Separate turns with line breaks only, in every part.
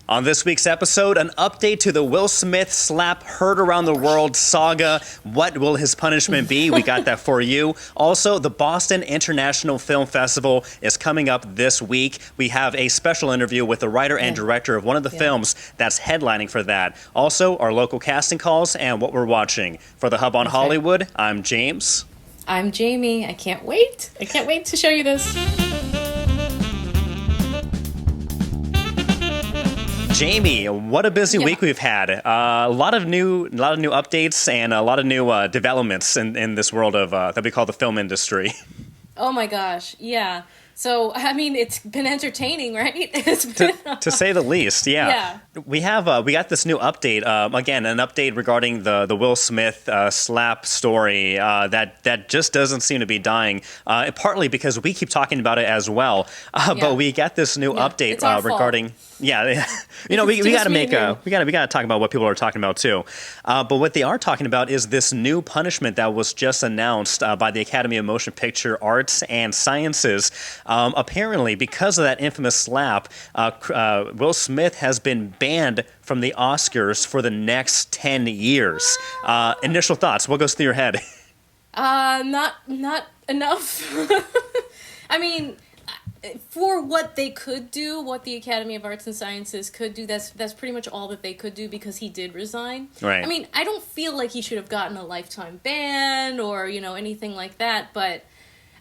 On this week's episode, an update to the Will Smith slap heard around the world saga. What will his punishment be? We got that for you. Also, the Boston International Film Festival is coming up this week. We have a special interview with the writer and director of one of the films that's headlining for that. Also, our local casting calls and what we're watching. For the Hub on Hollywood, I'm James.
I'm Jamie. I can't wait. I can't wait to show you this.
Jamie, what a busy week we've had. A lot of new updates and a lot of new developments in this world of that we call the film industry.
Oh my gosh, yeah. So, I mean, it's been entertaining, right? It's been,
to say the least, yeah. We got this new update. Again, an update regarding the Will Smith slap story that just doesn't seem to be dying. Partly because we keep talking about it as well. But we got this new update regarding. Fault. Yeah, we gotta talk about what people are talking about too. But what they are talking about is this new punishment that was just announced by the Academy of Motion Picture Arts and Sciences. Apparently, because of that infamous slap, Will Smith has been banned from the Oscars for the next 10 years. Initial thoughts, what goes through your head?
Not enough. I mean, for what they could do, what the Academy of Arts and Sciences could do, that's pretty much all that they could do because he did resign.
Right.
I mean, I don't feel like he should have gotten a lifetime ban or, anything like that, but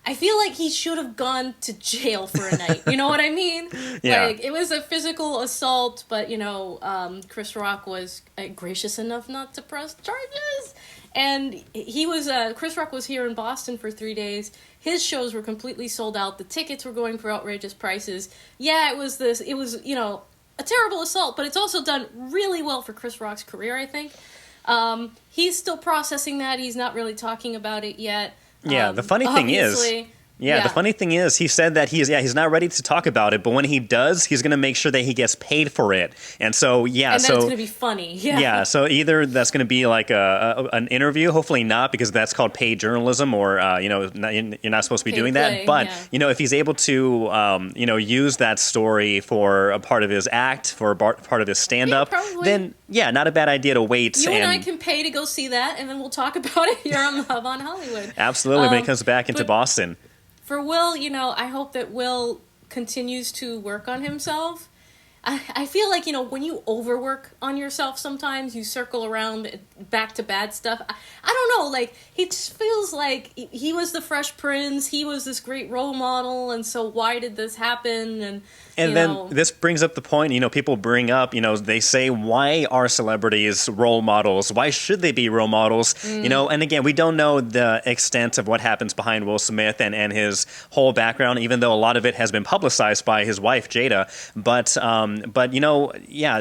I feel like he should have gone to jail for a night. You know what I mean?
Yeah.
Like, it was a physical assault, but, Chris Rock was gracious enough not to press charges. And Chris Rock was here in Boston for 3 days. His shows were completely sold out. The tickets were going for outrageous prices. Yeah, it was a terrible assault, but it's also done really well for Chris Rock's career, I think. He's still processing that. He's not really talking about it yet.
Yeah, the funny thing is... Yeah, the funny thing is, he said that he's not ready to talk about it, but when he does, he's going to make sure that he gets paid for it. And so,
and then it's going to be funny.
Yeah, so either that's going to be like an interview, hopefully not, because that's called paid journalism, or you're not supposed to be doing that. But if he's able to use that story for a part of his act, for a part of his stand-up, then not a bad idea to wait.
You and I can pay to go see that, and then we'll talk about it here on the Hub on Hollywood.
Absolutely, when he comes back into Boston.
For Will, I hope that Will continues to work on himself. I feel like, when you overwork on yourself sometimes, you circle around back to bad stuff. I don't know, like, he just feels like he was the Fresh Prince, he was this great role model, and so why did this happen?
And then this brings up the point, people bring up, they say, why are celebrities role models? Why should they be role models? And again, we don't know the extent of what happens behind Will Smith and his whole background, even though a lot of it has been publicized by his wife, Jada. But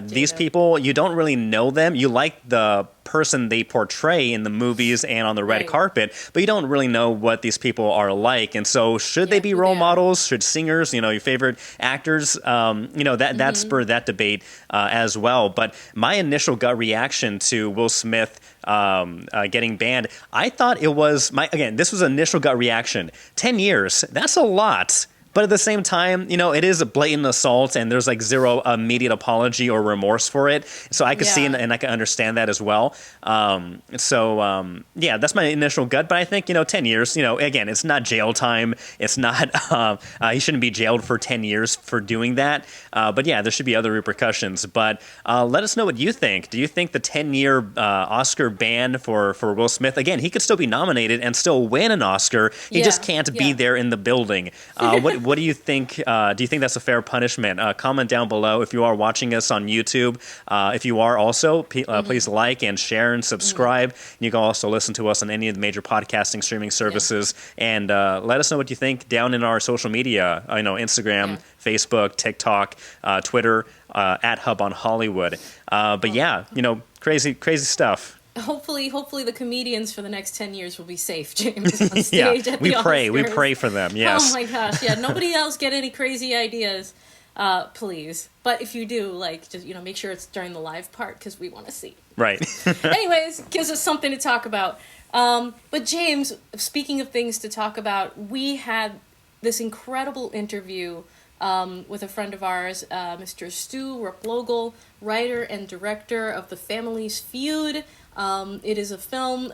these people, you don't really know them. You like the person they portray in the movies and on the red carpet, but you don't really know what these people are like. And so should they be role models? Should singers, your favorite actors, that spurred that debate as well. But my initial gut reaction to Will Smith getting banned, I thought it was this was initial gut reaction. 10 years, that's a lot. But at the same time, it is a blatant assault, and there's like zero immediate apology or remorse for it. So I could see and I can understand that as well. That's my initial gut. But I think 10 years. Again, it's not jail time. It's not. He shouldn't be jailed for 10 years for doing that. But there should be other repercussions. But let us know what you think. Do you think the 10-year Oscar ban for Will Smith? Again, he could still be nominated and still win an Oscar. He just can't be there in the building. What do you think? Do you think that's a fair punishment? Comment down below if you are watching us on YouTube. If you are also, please like and share and subscribe. You can also listen to us on any of the major podcasting streaming services. And let us know what you think down in our social media. Instagram, Facebook, TikTok, Twitter, at Hub on Hollywood. Crazy stuff.
Hopefully the comedians for the next 10 years will be safe, James, on stage at the Oscars.
We pray for them, yes.
Oh my gosh, nobody else get any crazy ideas, please. But if you do, just, make sure it's during the live part, because we want to see.
Right.
Anyways, gives us something to talk about. But James, speaking of things to talk about, we had this incredible interview with a friend of ours, Mr. Stu Replogle, writer and director of the Families Feud. It is a film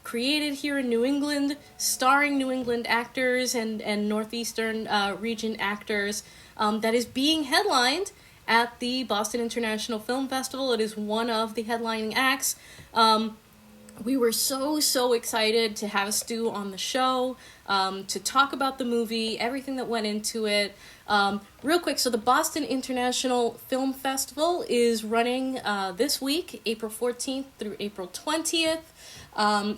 created here in New England, starring New England actors and Northeastern region actors, that is being headlined at the Boston International Film Festival. It is one of the headlining acts. We were so excited to have Stu on the show, to talk about the movie, everything that went into it. Real quick, so the Boston International Film Festival is running this week, April 14th through April 20th.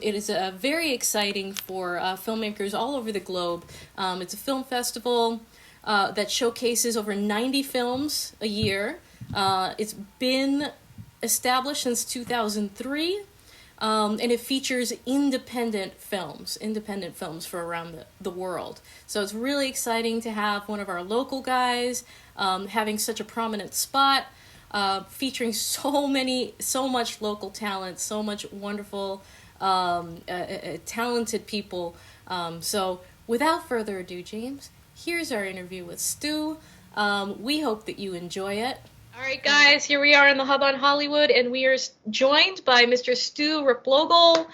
It is very exciting for filmmakers all over the globe. It's a film festival that showcases over 90 films a year. It's been established since 2003. And it features independent films for around the world. So it's really exciting to have one of our local guys having such a prominent spot, featuring so much local talent, so much wonderful, talented people. So without further ado, James, here's our interview with Stu. We hope that you enjoy it. All right, guys, here we are in the Hub on Hollywood, and we are joined by Mr. Stu Replogle.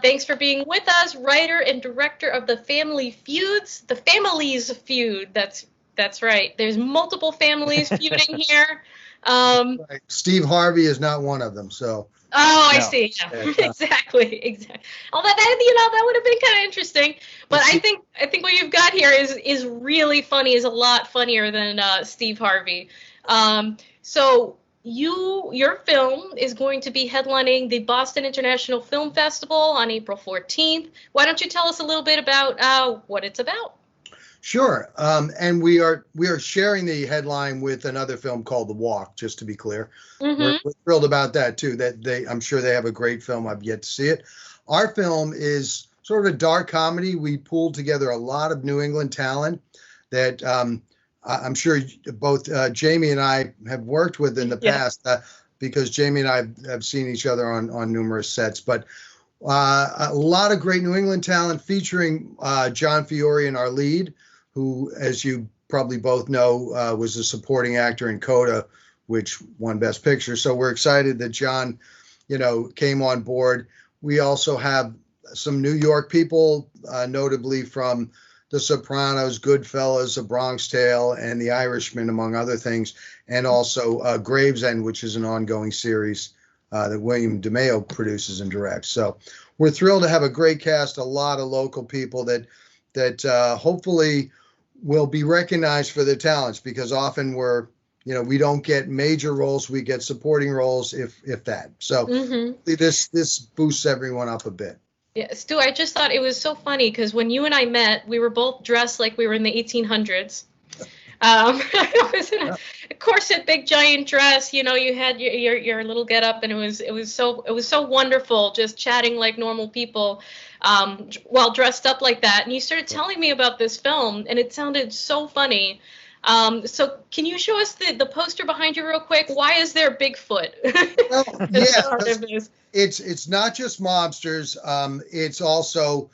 Thanks for being with us, writer and director of the Families Feud. That's right. There's multiple families feuding here.
Right. Steve Harvey is not one of them, so.
Oh, I see. Yeah. Exactly. Although that would have been kind of interesting. But I think what you've got here is really funny. Is a lot funnier than Steve Harvey. So your film is going to be headlining the Boston International Film Festival on April 14th. Why don't you tell us a little bit about what it's about?
Sure. And we are sharing the headline with another film called The Walk, just to be clear. Mm-hmm. We're thrilled about that too. I'm sure they have a great film. I've yet to see it. Our film is sort of a dark comedy. We pulled together a lot of New England talent that I'm sure both Jamie and I have worked with in the past, because Jamie and I have seen each other on numerous sets. But a lot of great New England talent, featuring John Fiore in our lead, who, as you probably both know, was a supporting actor in Coda, which won Best Picture. So we're excited that John, came on board. We also have some New York people, notably from The Sopranos, Goodfellas, A Bronx Tale, and The Irishman, among other things, and also Gravesend, which is an ongoing series that William DeMeo produces and directs. So we're thrilled to have a great cast, a lot of local people that hopefully will be recognized for their talents, because often we don't get major roles, we get supporting roles, if that. So this boosts everyone up a bit.
Yeah, Stu, I just thought it was so funny because when you and I met, we were both dressed like we were in the 1800s. I was in a corset, big giant dress. You had your little get up, and it was so wonderful just chatting like normal people, while dressed up like that. And you started telling me about this film, and it sounded so funny. So can you show us the poster behind you real quick? Why is there Bigfoot?
Well, it's not just mobsters. It's also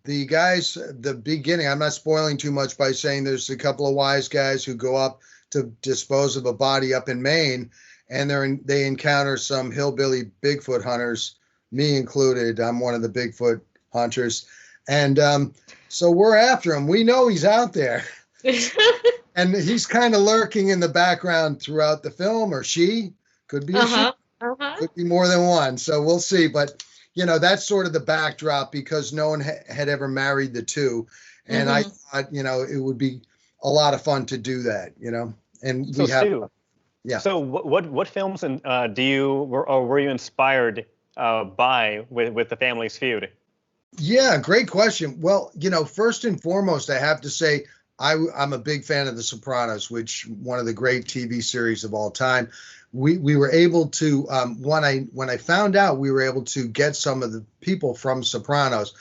the guys, the beginning. I'm not spoiling too much by saying there's a couple of wise guys who go up to dispose of a body up in Maine, and they encounter some hillbilly Bigfoot hunters, me included. I'm one of the Bigfoot hunters. And so we're after him. We know he's out there. And he's kind of lurking in the background throughout the film, or she could be a she. Could be more than one. So we'll see. But, that's sort of the backdrop, because no one had ever married the two. And I thought, it would be a lot of fun to do that, And
so Stu, So what films were you inspired by with the Families Feud?
Yeah, great question. Well, first and foremost, I have to say, I'm a big fan of The Sopranos, which one of the great TV series of all time. We were able to, when I found out we were able to get some of the people from Sopranos,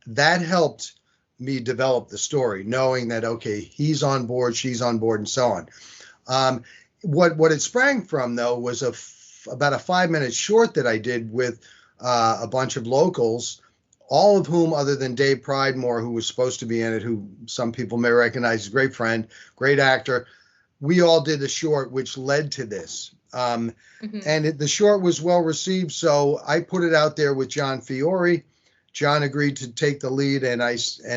that helped me develop the story, knowing that, okay, he's on board, she's on board, and so on. What it sprang from, though, was about a 5-minute short that I did with a bunch of locals, all of whom, other than Dave Pridemore, who was supposed to be in it, who some people may recognize, a great friend, great actor, we all did a short, which led to this. And the short was well received, so I put it out there with John Fiore. John agreed to take the lead, and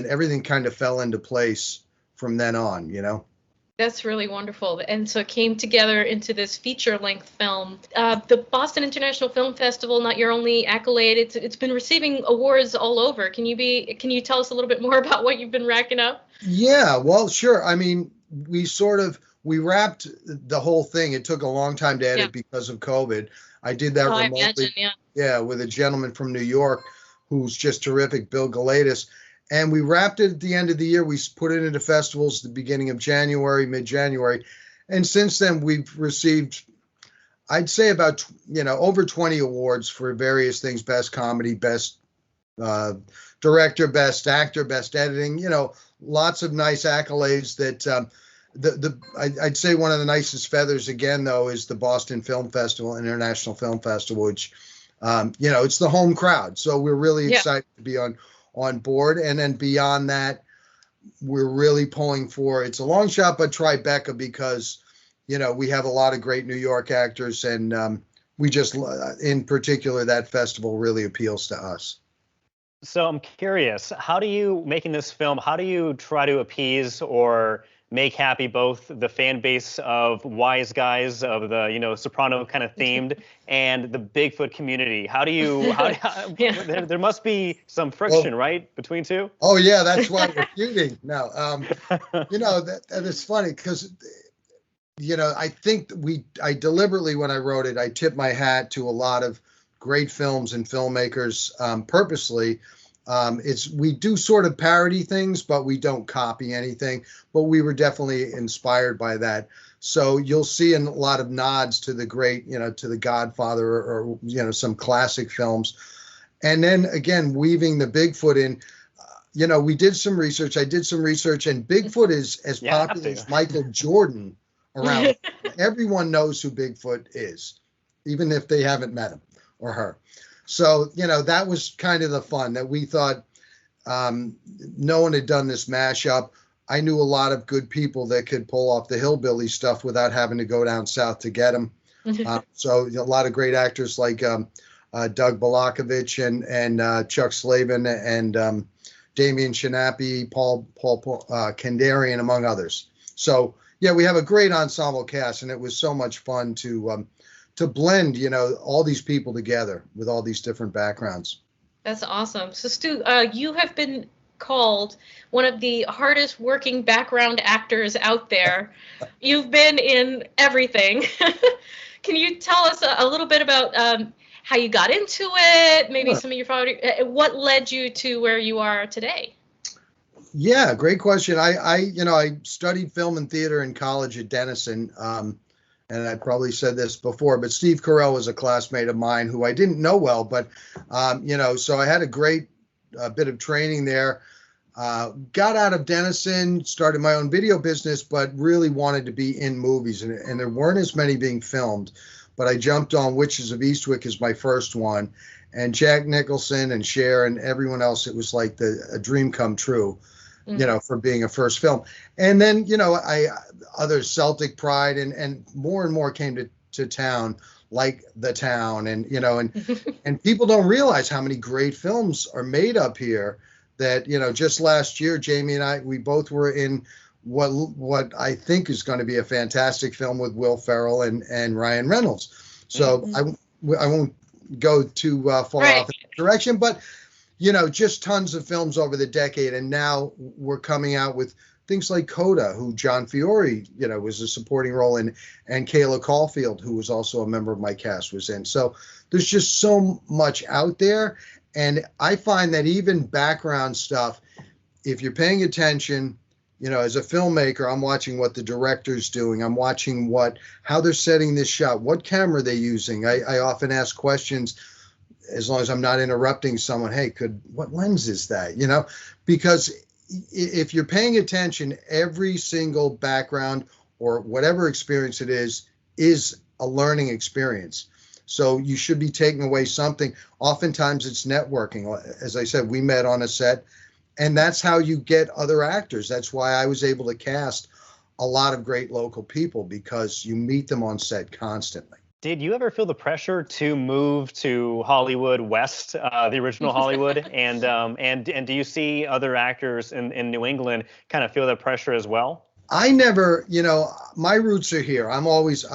everything kind of fell into place from then on, you know.
That's really wonderful. And so it came together into this feature-length film. The Boston International Film Festival, not your only accolade, it's been receiving awards all over. Can you tell us a little bit more about what you've been racking up?
Yeah, well, sure. I mean, we wrapped the whole thing. It took a long time to edit because of COVID. I did that remotely.
I imagine,
with a gentleman from New York who's just terrific, Bill Galatis. And we wrapped it at the end of the year. We put it into festivals at the beginning of January, mid-January. And since then, we've received, I'd say about, over 20 awards for various things: best comedy, best director, best actor, best editing, lots of nice accolades that I'd say one of the nicest feathers, again, though, is the Boston Film Festival, International Film Festival, which, it's the home crowd. So we're really excited to be on board. And then beyond that, we're really pulling for, it's a long shot, but Tribeca, because, we have a lot of great New York actors, and we just, in particular, that festival really appeals to us.
So I'm curious, making this film, how do you try to appease or make happy both the fan base of wise guys of the, Soprano kind of themed and the Bigfoot community? There must be some friction, right, between two?
Oh yeah, that's why we're feuding. No, that is funny because, I think I deliberately, when I wrote it, I tipped my hat to a lot of great films and filmmakers, purposely. We do sort of parody things, but we don't copy anything, but we were definitely inspired by that. So you'll see a lot of nods to the great, to the Godfather or some classic films. And then again, weaving the Bigfoot in, we did some research. I did some research, and Bigfoot is as popular as Michael Jordan around. Everyone knows who Bigfoot is, even if they haven't met him or her. So, that was kind of the fun that we thought. No one had done this mashup. I knew a lot of good people that could pull off the hillbilly stuff without having to go down south to get them. So a lot of great actors like Doug Balakovich and Chuck Slavin and Damian Shinapi, Paul Kandarian, among others. So, yeah, we have a great ensemble cast, and it was so much fun to blend, all these people together with all these different backgrounds.
That's awesome. So Stu, you have been called one of the hardest working background actors out there. You've been in everything. Can you tell us a little bit about how you got into it? Maybe some of your what led you to where you are today?
Yeah, great question. I studied film and theater in college at Denison. And I probably said this before, but Steve Carell was a classmate of mine who I didn't know well, but, so I had a great bit of training there. Got out of Denison, started my own video business, but really wanted to be in movies. And there weren't as many being filmed, but I jumped on Witches of Eastwick as my first one. And Jack Nicholson and Cher and everyone else, it was like a dream come true. For being a first film. And then, other Celtic Pride and more came to town, like The Town. And, and people don't realize how many great films are made up here that, just last year, Jamie and we both were in what I think is going to be a fantastic film with Will Ferrell and Ryan Reynolds. So I won't go too far off in that direction, but just tons of films over the decade. And now we're coming out with things like Coda, who John Fiore, was a supporting role in, and Kayla Caulfield, who was also a member of my cast, was in. So there's just so much out there. And I find that even background stuff, if you're paying attention, as a filmmaker, I'm watching what the director's doing. I'm watching how they're setting this shot, what camera they're using. I often ask questions, as long as I'm not interrupting someone, hey, what lens is that? Because if you're paying attention, every single background or whatever experience it is a learning experience. So you should be taking away something. Oftentimes it's networking. As I said, we met on a set, and that's how you get other actors. That's why I was able to cast a lot of great local people, because you meet them on set constantly.
Did you ever feel the pressure to move to Hollywood West, the original Hollywood, and do you see other actors in New England kind of feel that pressure as well?
I never, my roots are here. I've always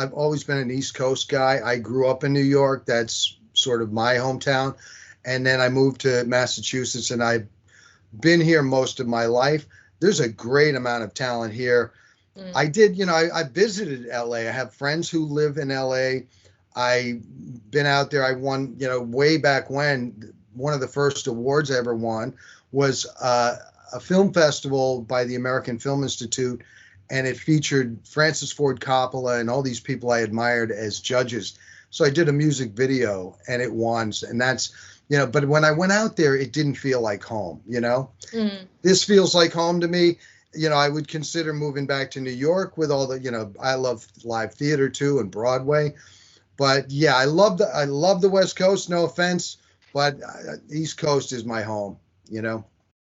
been an East Coast guy. I grew up in New York. That's sort of my hometown. And then I moved to Massachusetts, and I've been here most of my life. There's a great amount of talent here. I did, I visited LA. I have friends who live in LA. I've been out there. I won, way back when, one of the first awards I ever won was a film festival by the American Film Institute, and it featured Francis Ford Coppola and all these people I admired as judges. So I did a music video, and it won. And that's, but when I went out there, it didn't feel like home, This feels like home to me. I would consider moving back to New York with all the, I love live theater too, and Broadway. But yeah, I love the West Coast, no offense, but East Coast is my home,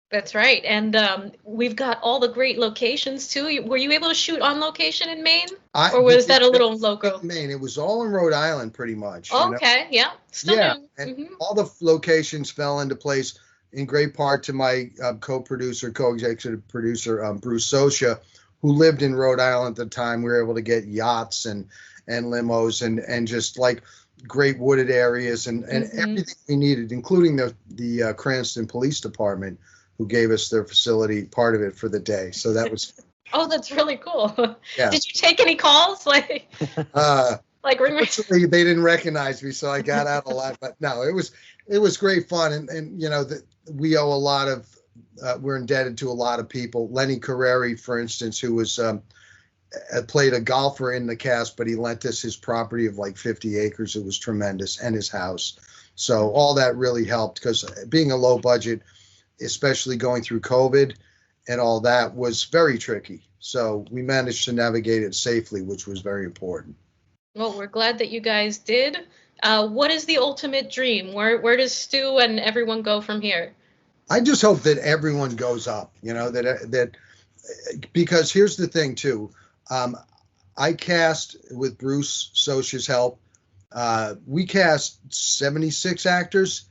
That's right. And we've got all the great locations too. Were you able to shoot on location in Maine? Or was that a little local?
Maine. It was all in Rhode Island pretty much.
Okay, yeah. Still new.
And all the locations fell into place in great part to my co-executive producer, Bruce Sosha, who lived in Rhode Island at the time. We were able to get yachts and limos and just like great wooded areas and everything we needed, including the Cranston Police Department, who gave us their facility, part of it, for the day. So that was.
Oh, that's really cool.
Yeah.
Did you take any calls? Like
Unfortunately, they didn't recognize me, so I got out a lot. But no, it was great fun, and we owe a lot of. We're indebted to a lot of people. Lenny Carreri, for instance, who was played a golfer in the cast, but he lent us his property of like 50 acres. It was tremendous, and his house. So all that really helped, because being a low budget, especially going through COVID and all that, was very tricky. So we managed to navigate it safely, which was very important.
Well, we're glad that you guys did. What is the ultimate dream? Where does Stu and everyone go from here?
I just hope that everyone goes up, that because here's the thing too. I cast, with Bruce Sosha's help, we cast 76 actors,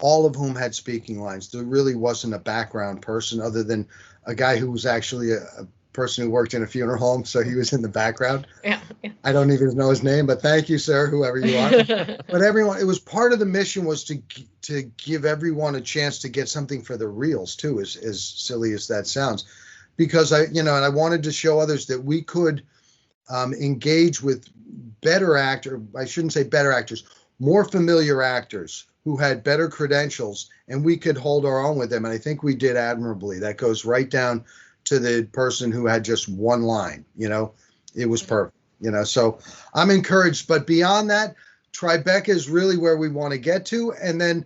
all of whom had speaking lines. There really wasn't a background person other than a guy who was actually a person who worked in a funeral home, so he was in the background.
Yeah.
I don't even know his name, but thank you, sir, whoever you are. But everyone, it was part of the mission, was to give everyone a chance to get something for the reels too, as silly as that sounds. Because and I wanted to show others that we could engage with more familiar actors who had better credentials, and we could hold our own with them. And I think we did admirably. That goes right down to the person who had just one line. It was perfect. So I'm encouraged. But beyond that, Tribeca is really where we want to get to. And then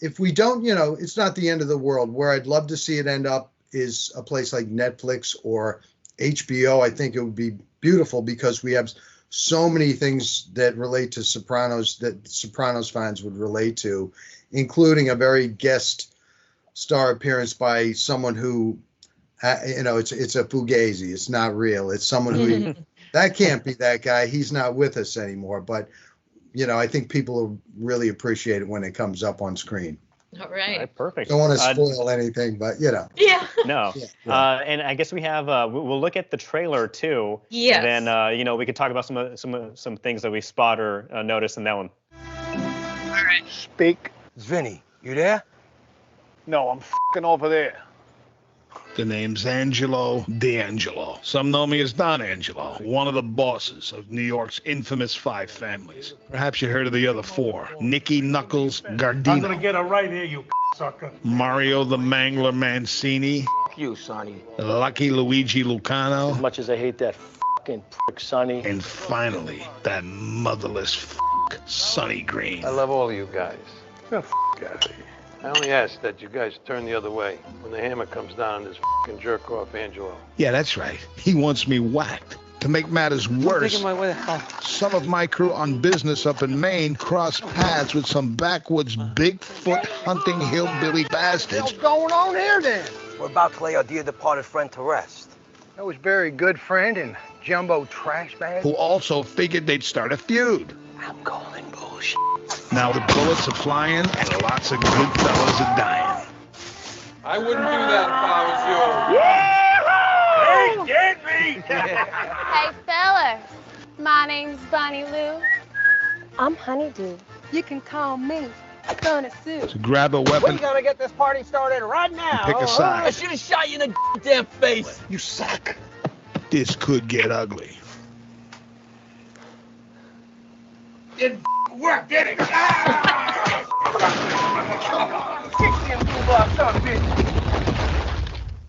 if we don't, it's not the end of the world. Where I'd love to see it end up is a place like Netflix or HBO. I think it would be beautiful, because we have so many things that relate to Sopranos that Sopranos fans would relate to, including a very guest star appearance by someone who, it's a fugazi. It's not real. It's someone who, that can't be that guy. He's not with us anymore. But, I think people will really appreciate it when it comes up on screen.
All right.
Perfect.
Don't want to spoil anything, but
Yeah.
No.
Yeah.
And I guess we have we'll look at the trailer too.
Yes.
And then we could talk about some things that we spot or notice in that one.
All right.
Speak. Vinny, you there?
No, I'm f***ing over there.
The name's Angelo D'Angelo. Some know me as Don Angelo, one of the bosses of New York's infamous 5 families. Perhaps you heard of the other 4. Nicky Knuckles Gardino.
I'm gonna get her right here, you sucker.
Mario the Mangler Mancini.
F you, Sonny.
Lucky Luigi
As
Lucano.
much as I hate that f***ing prick, Sonny.
And finally, that motherless Sonny Green.
I love all of you guys. Get the f*** out of here. I only ask that you guys turn the other way when the hammer comes down on this f***ing jerk-off Angelo.
Yeah, that's right. He wants me whacked. To make matters worse, some of my crew on business up in Maine crossed paths with some backwoods Bigfoot hunting hillbilly bastards.
What's going on here then? We're about to lay our dear departed friend to rest.
That was very good friend and jumbo trash bag.
Who also figured they'd start a feud.
I'm calling bullshit.
Now the bullets are flying and lots of good fellas are dying.
I wouldn't do that if I was you.
Hey, get me!
Hey, fellas. My name's Bonnie Lou. I'm Honeydew. You can call me Bunny Sue.
So grab a weapon.
We're gonna get this party started right now.
Pick a side.
I should have shot you in the damn face.
You suck. This could get ugly.
Didn't work, did it?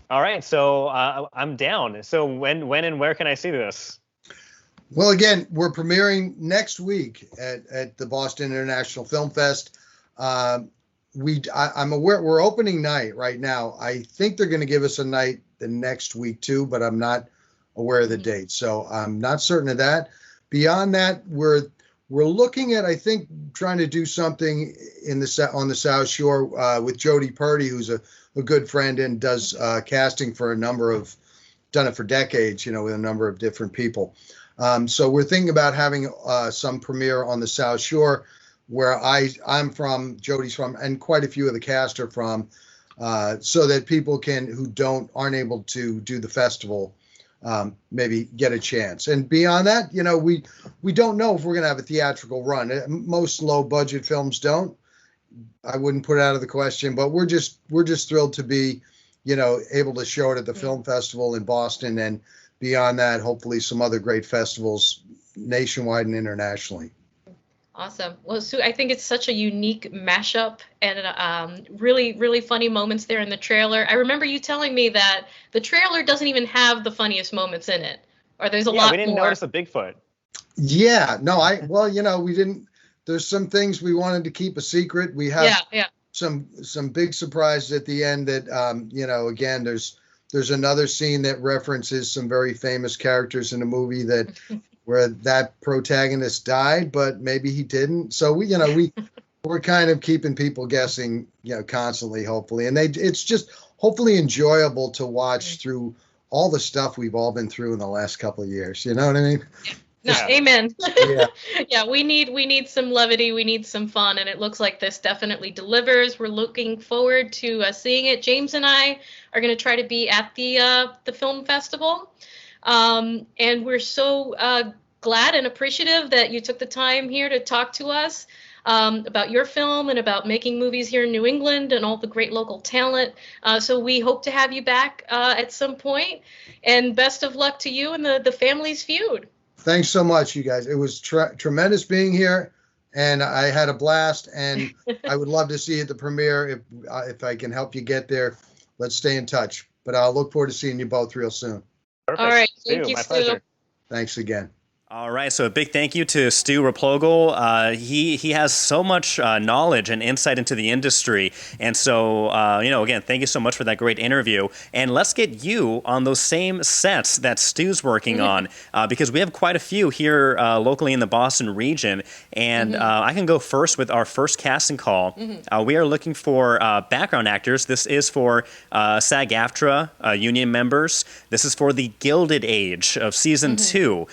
All right, so I'm down. So when and where can I see this?
Well, again, we're premiering next week at the Boston International Film Fest. I'm aware we're opening night right now. I think they're going to give us a night the next week too, but I'm not aware of the date, so I'm not certain of that. Beyond that, we're looking at, I think, trying to do something on the South Shore with Jody Purdy, who's a good friend and does casting for done it for decades, with a number of different people. So we're thinking about having some premiere on the South Shore, where I'm from, Jody's from, and quite a few of the cast are from, so that people who aren't able to do the festival maybe get a chance. And beyond that, we don't know if we're going to have a theatrical run. Most low budget films don't. I wouldn't put it out of the question, but we're just thrilled to be, able to show it at the film festival in Boston, and beyond that, hopefully some other great festivals nationwide and internationally.
Awesome. Well, Sue, I think it's such a unique mashup and really, really funny moments there in the trailer. I remember you telling me that the trailer doesn't even have the funniest moments in it, or there's a lot more.
We didn't notice a Bigfoot.
Yeah, no, we didn't. There's some things we wanted to keep a secret. We have some big surprises at the end that, again, there's another scene that references some very famous characters in the movie where that protagonist died, but maybe he didn't. So we're kind of keeping people guessing, constantly, hopefully. And it's just hopefully enjoyable to watch through all the stuff we've all been through in the last couple of years. You know what I mean?
No, amen.
Yeah.
Yeah, we need some levity, we need some fun, and it looks like this definitely delivers. We're looking forward to seeing it. James and I are going to try to be at the film festival, and we're so glad and appreciative that you took the time here to talk to us about your film and about making movies here in New England and all the great local talent. So we hope to have you back at some point, and best of luck to you and the Families Feud.
Thanks so much, you guys. It was tremendous being here, and I had a blast, and I would love to see you at the premiere. If I can help you get there, let's stay in touch. But I'll look forward to seeing you both real soon.
Perfect.
All right.
Stu,
Thank you,
my
Stu.
pleasure.
Thanks again.
All right, so a big thank you to Stu Replogle. He has so much knowledge and insight into the industry, and so again, thank you so much for that great interview. And let's get you on those same sets that Stu's working on, because we have quite a few here locally in the Boston region. And I can go first with our first casting call. We are looking for background actors. This is for SAG-AFTRA union members. This is for the Gilded Age of season 2.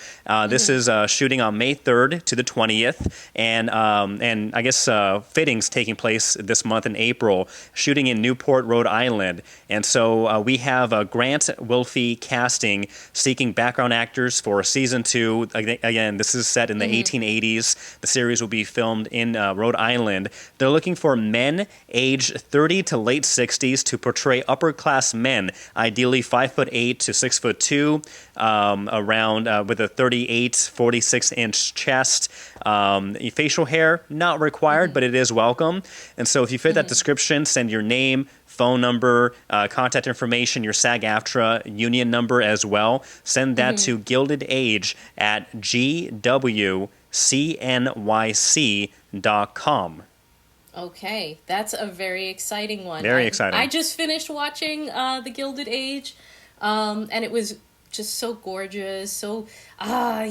This is shooting on May 3rd to the 20th, and I guess fittings taking place this month in April, shooting in Newport, Rhode Island. And so we have Grant Wilfie Casting seeking background actors for season 2. Again, this is set in the 1880s. The series will be filmed in Rhode Island. They're looking for men aged 30 to late 60s to portray upper-class men, ideally 5'8" to 6'2", around with a 46-inch chest. Facial hair, not required, but it is welcome. And so if you fit that description, send your name, phone number, contact information, your SAG-AFTRA union number as well. Send that to Gilded Age at gwcnyc.com.
Okay, that's a very exciting one.
Very exciting.
I just finished watching The Gilded Age, and it was just so gorgeous. So, I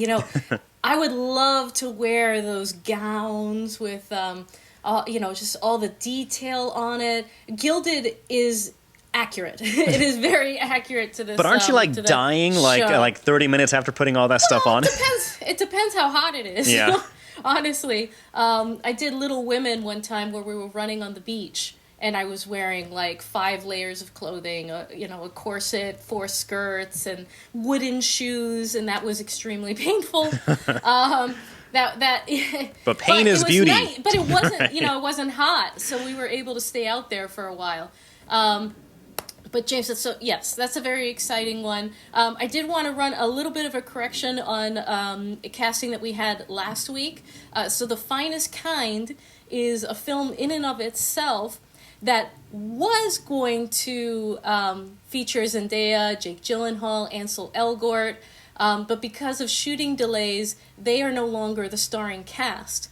would love to wear those gowns with, just all the detail on it. Gilded is accurate. It is very accurate to this.
But aren't you dying like 30 minutes after putting all that stuff on?
It depends how hot it is.
Yeah.
Honestly, I did Little Women one time where we were running on the beach. And I was wearing like 5 layers of clothing, a corset, 4 skirts, and wooden shoes, and that was extremely painful. But
pain is beauty.
But it wasn't, it wasn't hot, so we were able to stay out there for a while. But James, that's a very exciting one. I did want to run a little bit of a correction on a casting that we had last week. So The Finest Kind is a film in and of itself that was going to feature Zendaya, Jake Gyllenhaal, Ansel Elgort, but because of shooting delays, they are no longer the starring cast.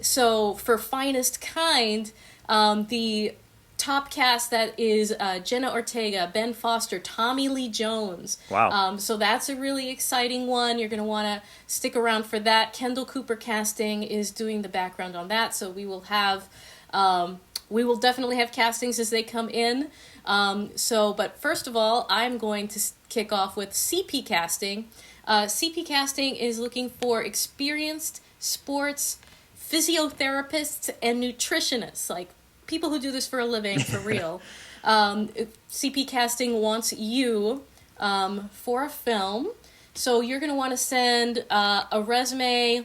So for Finest Kind, the top cast that is Jenna Ortega, Ben Foster, Tommy Lee Jones.
Wow.
So that's a really exciting one. You're going to want to stick around for that. Kendall Cooper Casting is doing the background on that, so we will have... we will definitely have castings as they come in. But first of all, I'm going to kick off with CP Casting. CP Casting is looking for experienced sports physiotherapists and nutritionists, like people who do this for a living, for real. CP Casting wants you for a film. So you're going to want to send a resume,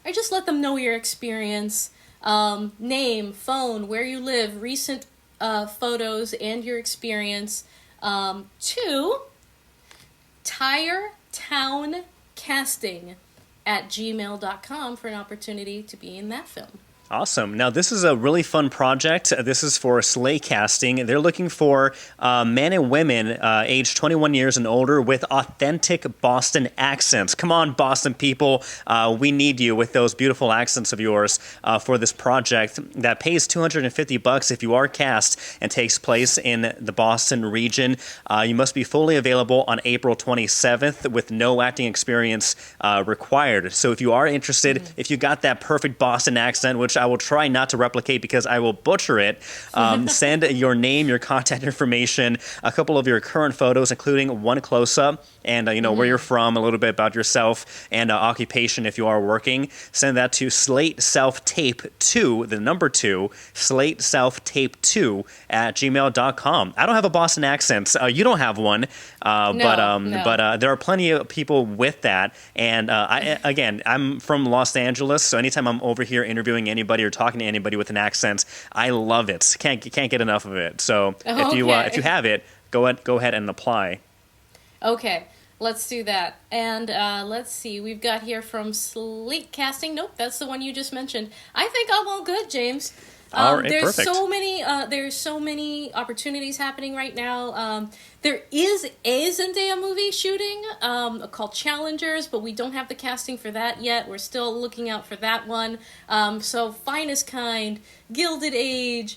or just let them know your experience. Name, phone, where you live, recent photos, and your experience to tiretown.casting@gmail.com for an opportunity to be in that film.
Awesome. Now, this is a really fun project. This is for Slay Casting. They're looking for men and women aged 21 years and older with authentic Boston accents. Come on, Boston people. We need you with those beautiful accents of yours for this project that pays $250 if you are cast and takes place in the Boston region. You must be fully available on April 27th with no acting experience required. So if you are interested, if you got that perfect Boston accent, which I will try not to replicate because I will butcher it. Send your name, your contact information, a couple of your current photos, including one close-up, and where you're from, a little bit about yourself, and occupation if you are working. Send that to slateselftape2, the number 2, slateselftape2@gmail.com. I don't have a Boston accent. You don't have one, but there are plenty of people with that. And I'm from Los Angeles, so anytime I'm over here interviewing anybody or talking to anybody with an accent, I love it. Can't get enough of it. So if you have it, go ahead and apply.
Okay, let's do that. And let's see, we've got here from Slate Casting. Nope, that's the one you just mentioned. I think I'm all good, James.
All right,
there's
perfect.
There's so many opportunities happening right now. There is a Zendaya movie shooting called Challengers, but we don't have the casting for that yet. We're still looking out for that one. So Finest Kind, Gilded Age,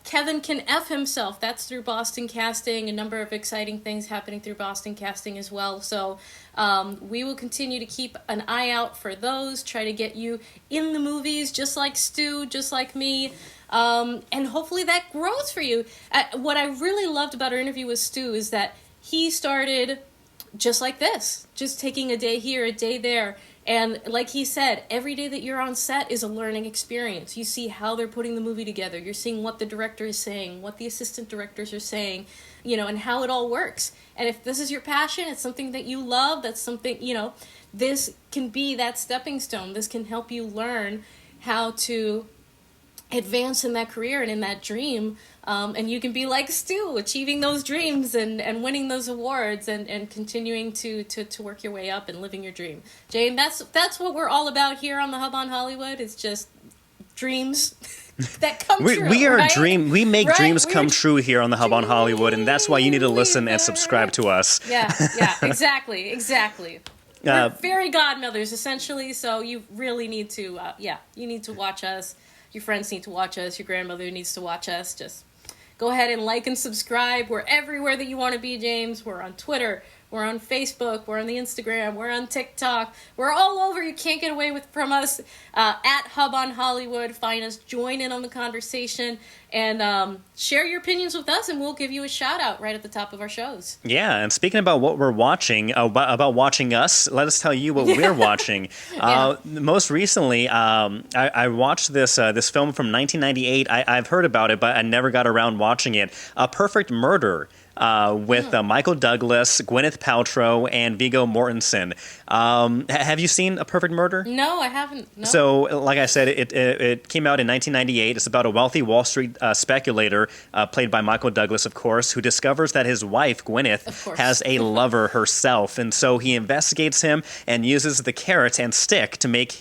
Kevin Can F Himself. That's through Boston Casting. A number of exciting things happening through Boston Casting as well. So we will continue to keep an eye out for those. Try to get you in the movies, just like Stu, just like me. And hopefully that grows for you. What I really loved about our interview with Stu is that he started just like this, just taking a day here, a day there. And like he said, every day that you're on set is a learning experience. You see how they're putting the movie together. You're seeing what the director is saying, what the assistant directors are saying, and how it all works. And if this is your passion, it's something that you love, that's something, this can be that stepping stone. This can help you learn how to advance in that career and in that dream. And you can be like Stu, achieving those dreams and winning those awards and continuing to work your way up and living your dream. Jane, that's what we're all about here on the Hub on Hollywood. It's just dreams that come true.
We are
right?
We make dreams come true here on the Hub on Hollywood, and that's why you need to listen and subscribe to us.
Yeah, exactly. We're fairy godmothers, essentially, so you really need to, you need to watch us. Your friends need to watch us. Your grandmother needs to watch us. Just go ahead and like and subscribe. We're everywhere that you want to be, James. We're on Twitter. We're on Facebook. We're on the Instagram. We're on TikTok. We're all over. You can't get away from us. At Hub on Hollywood. Find us. Join in on the conversation. And share your opinions with us, and we'll give you a shout out right at the top of our shows.
Yeah, and speaking about what we're watching, about watching us, let us tell you what we're watching. Most recently, I watched this film from 1998. I've heard about it, but I never got around watching it. A Perfect Murder. With Michael Douglas, Gwyneth Paltrow, and Viggo Mortensen. Have you seen A Perfect Murder?
No, I haven't. No.
So, like I said, it came out in 1998. It's about a wealthy Wall Street speculator, played by Michael Douglas, of course, who discovers that his wife, Gwyneth, has a lover herself. And so he investigates him and uses the carrot and stick to make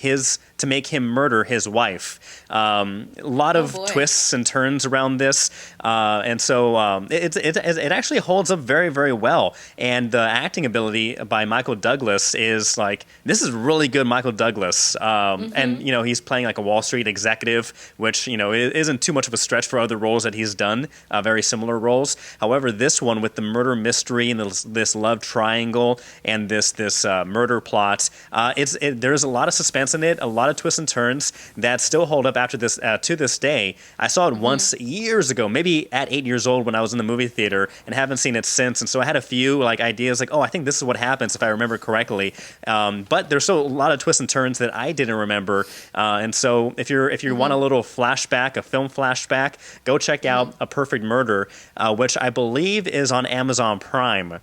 him murder his wife. A lot of twists and turns around this, and so it actually holds up very, very well. And the acting ability by Michael Douglas is like, this is really good Michael Douglas. And he's playing like a Wall Street executive, which isn't too much of a stretch for other roles that he's done, very similar roles. However, this one with the murder mystery and this love triangle and this murder plot, there's a lot of suspense in it, a lot of twists and turns that still hold up after this to this day. I saw it once years ago, maybe at 8 years old when I was in the movie theater, and haven't seen it since. And so I had a few ideas like, oh, I think this is what happens if I remember correctly. But there's still a lot of twists and turns that I didn't remember. And so if you want a little flashback, a film flashback, go check out A Perfect Murder, which I believe is on Amazon Prime.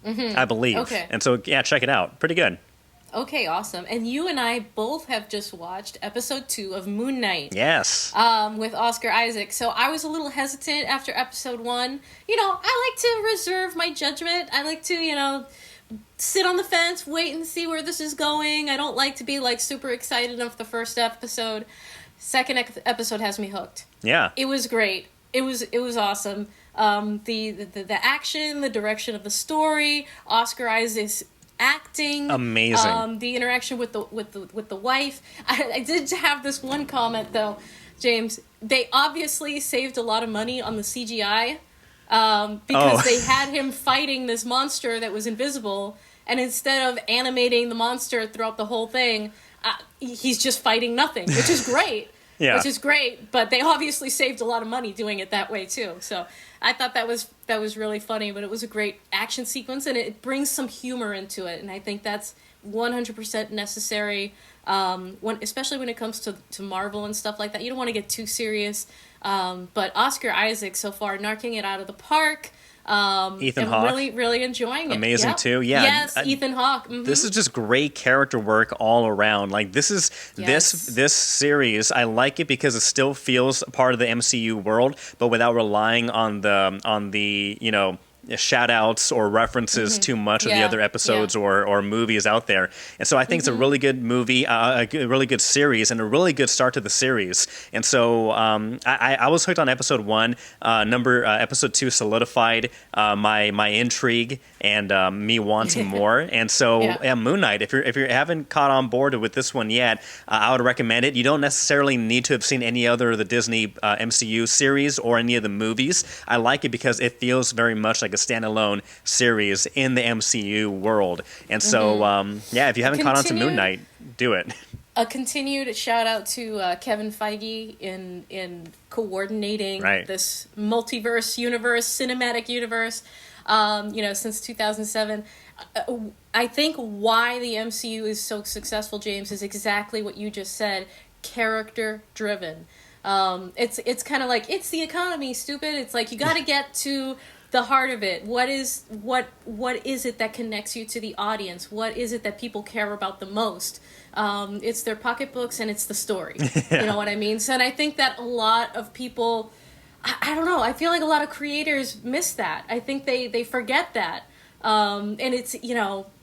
I believe.
Okay.
And so yeah, check it out. Pretty good.
Okay, awesome. And you and I both have just watched episode 2 of Moon Knight.
Yes.
With Oscar Isaac. So I was a little hesitant after episode 1. I like to reserve my judgment. I like to, sit on the fence, wait and see where this is going. I don't like to be super excited of the first episode. Second episode has me hooked.
Yeah.
It was great. It was awesome. The action, the direction of the story, Oscar Isaac's acting,
amazing.
The interaction with the wife. I did have this one comment though, James. They obviously saved a lot of money on the CGI because they had him fighting this monster that was invisible, and instead of animating the monster throughout the whole thing, he's just fighting nothing, which is great.
Yeah.
Which is great, but they obviously saved a lot of money doing it that way too. So I thought that was really funny, but it was a great action sequence, and it brings some humor into it, and I think that's 100% necessary. Especially when it comes to Marvel and stuff like that, you don't want to get too serious. But Oscar Isaac so far knocking it out of the park.
Ethan Hawke,
really, really enjoying it.
Amazing too. Yeah.
Yes, Ethan Hawke. Mm-hmm.
This is just great character work all around. Like this series, I like it because it still feels part of the MCU world, but without relying on the shout outs or references too much of the other episodes or movies out there. And so I think it's a really good movie, a really good series, and a really good start to the series. And so I was hooked on episode 1. Episode 2 solidified my intrigue and me wanting more. And so Moon Knight, if you haven't caught on board with this one yet, I would recommend it. You don't necessarily need to have seen any other of the Disney MCU series or any of the movies. I like it because it feels very much like a standalone series in the MCU world. And so, if you haven't caught on to Moon Knight, do it.
A continued shout out to Kevin Feige in coordinating this multiverse universe, cinematic universe, since 2007. I think why the MCU is so successful, James, is exactly what you just said, character driven. It's kind of like, it's the economy, stupid. It's like, you got to get to the heart of it. What is it that connects you to the audience? What is it that people care about the most? It's their pocketbooks and it's the story. You know what I mean? So, and I think that a lot of people, I don't know, I feel like a lot of creators miss that. I think they forget that. And it's,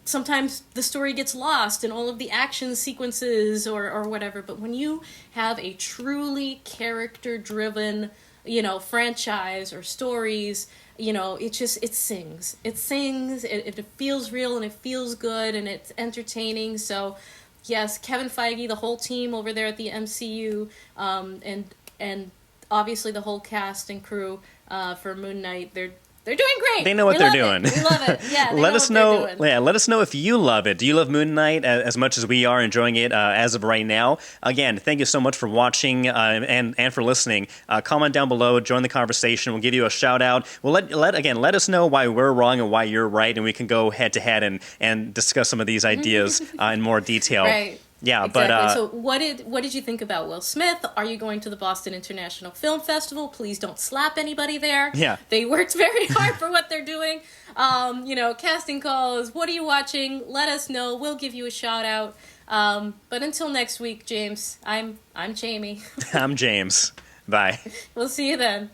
sometimes the story gets lost in all of the action sequences or whatever. But when you have a truly character-driven, franchise or stories, it sings. It sings, it feels real, and it feels good, and it's entertaining. So, yes, Kevin Feige, the whole team over there at the MCU, and obviously the whole cast and crew for Moon Knight, they're They're doing great.
They know what they're doing.
We love it. Yeah,
let us know. Yeah, let us know if you love it. Do you love Moon Knight as much as we are enjoying it as of right now? Again, thank you so much for watching and for listening. Comment down below. Join the conversation. We'll give you a shout out. We'll let us know why we're wrong and why you're right, and we can go head to head and discuss some of these ideas in more detail.
Right.
Yeah,
exactly.
but
so what did you think about Will Smith? Are you going to the Boston International Film Festival? Please don't slap anybody there.
Yeah,
they worked very hard for what they're doing. Casting calls. What are you watching? Let us know. We'll give you a shout out. But until next week, James, I'm Jamie.
I'm James. Bye.
We'll see you then.